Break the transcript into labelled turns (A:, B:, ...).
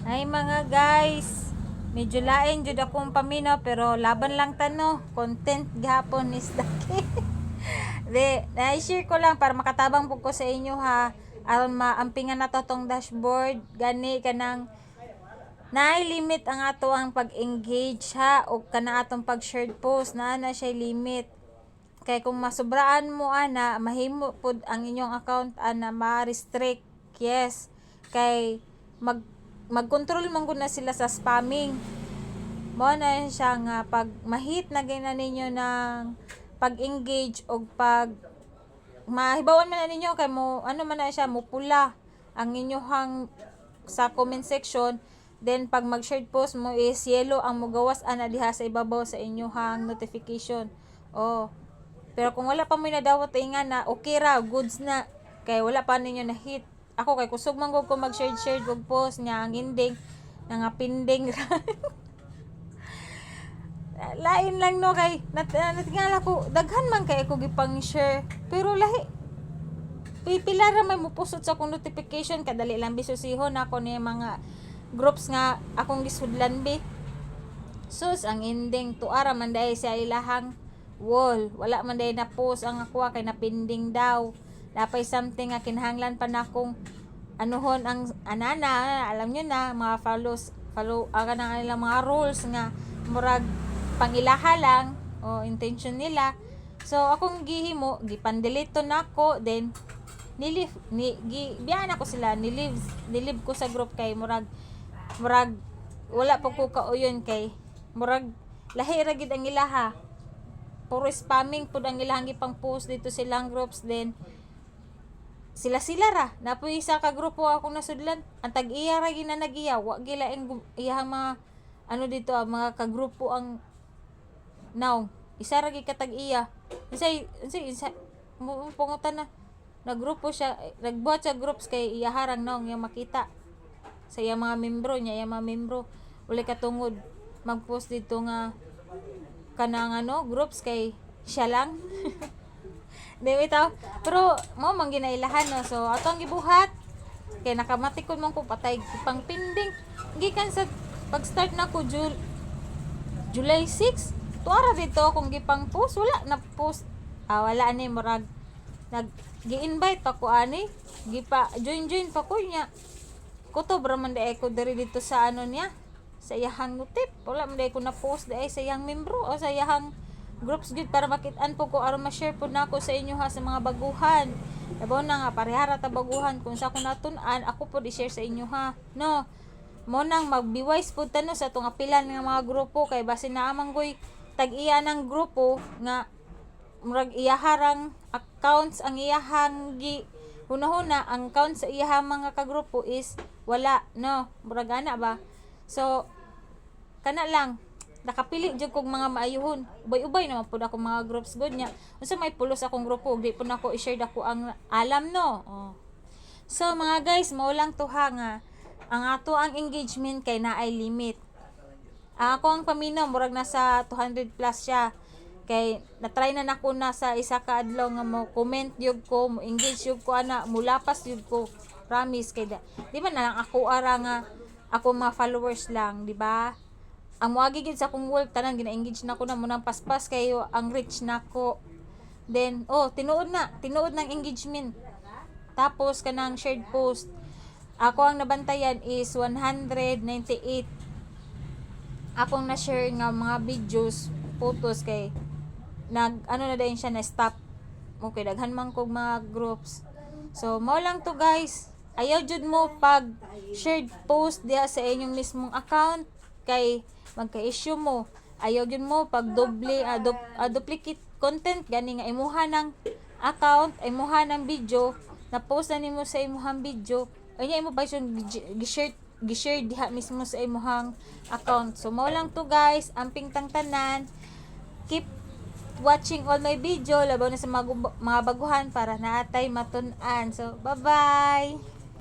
A: Ay mga guys, medyo lain jud akong paminaw pero laban lang tano, content gihapon is daki. Di, na-share ko lang para makatabang po ko sa inyo ha. Aron maampingan na to tong dashboard, gani kanang limit ang ato ang pag-engage ha o kana atong pag-shared post na siya limit. Kay kung masubraan mo ana, mahimo pud ang inyong account ana ma-restrict. Yes. Kay mag-control man gud na sila sa spamming. Mo na siya nga pag mahit na gina ninyo ng pag-engage o pag mahibawan man na ninyo kay mo ano man na siya mo pula ang inyohang sa comment section. Then pag mag-shared post mo is yellow ang mugawas ana diha sa ibabaw sa inyohang notification. Oh. Pero kung wala pa mo nadawat inga na okay ra, goods na. Kay wala pa ninyo na hit. Ako kay kusog man ko mag-share og post nga ang ending nga pinding ra. Lain lang no kay natingala ko daghan man kay ako gipang share pero lahi pipila ra may mupusot sa akong notification kadali lang bisusihon ako ni mga groups nga akong gisudlan bi. Sus ang ending tuara man dai sa ilahang wall, wala man dai na post ang ako kay napinding daw. Napay something nga kinahanglan pa na akong anuhon ang anana, alam nyo na mga follow aga na ilang mga rules nga murag pangilaha lang o intention nila. So akong gihimo gipandelete to nako then biyan ako sila nilive ko sa group kay murag wala pa ko kauyon kay murag lahi ra gid ang ilaha. Puro spamming pud ang ilahang gipang post dito silang groups then sila ra napoy isa ka grupo akong nasudlan ang tag-iya ra gina nag-iya wa gilaing iyang mga ano dito mga kagrupo ang now isa ra gid katag-iya isa mo pangutan na naggrupo siya nagbuhat sa groups kay iyaharang naong yung makita sa iyang mga membro niya iyang mga membro uli katungod mag-post dito nga kanang groups kay siya lang. Di bitaw pero mo man ginailahan no so atong gibuhat kay nakamatikon man ko patay pang pinding gikan sa pag-start na ko July 6 tuara dito akong gipang post wala na post wala ni murag gi-invite pa ko ani gipa join pa ko niya kutob ra man dai ko diri dito sa niya sa iyahang tip wala man dai ko na post dai sa iyang membro o sa iyahang groups gid para makit-an po ko aron ma-share po nako sa inyo ha sa mga baguhan labaw na nga parehara ta baguhan kung sa ko natun-an ako po i-share sa inyo ha no mo nang magbiwise po tano sa tong apilan nga mga grupo kay basin na amang goy tag-iya ng grupo nga murag iyaharang accounts ang iyahang hunahuna ang account sa iyahang mga kagrupo is wala no murag ana ba so kana lang nakapili jud kog mga maayuhon ubay-ubay naman pud ako mga groups good nya unsa may pulos akong grupo di pud nako i-share dako ang alam no so mga guys mao lang to ha nga ang ato ang engagement kay naay limit ako ang paminaw murag nasa 200 plus siya kay na-try na nako na sa isa ka adlaw nga mo comment yug ko mo engage yug ko ana mulapas yug ko promise kay di man na lang ako ara nga ako mga followers lang di ba ang moagi gid sa akong work tanan gina-engage nako na mo nang paspas kayo ang reach nako then tinuod ng engagement tapos kanang shared post ako ang nabantayan is 198 akong na-share nga mga videos photos kay na din siya na stop okay daghan man kog mga groups so mao lang to guys ayaw jud mo pag shared post diha sa inyong mismong account kay magka-issue mo ayaw jud mo pag duplicate content gani nga imuha ng account imuha ng video na post na nimo sa imuhang video anya imo ba gi-share diha mismo sa imuhang account so mao lang to guys amping tanan keep watching all my video labaw na sa mga baguhan para naatay matun-an so bye bye.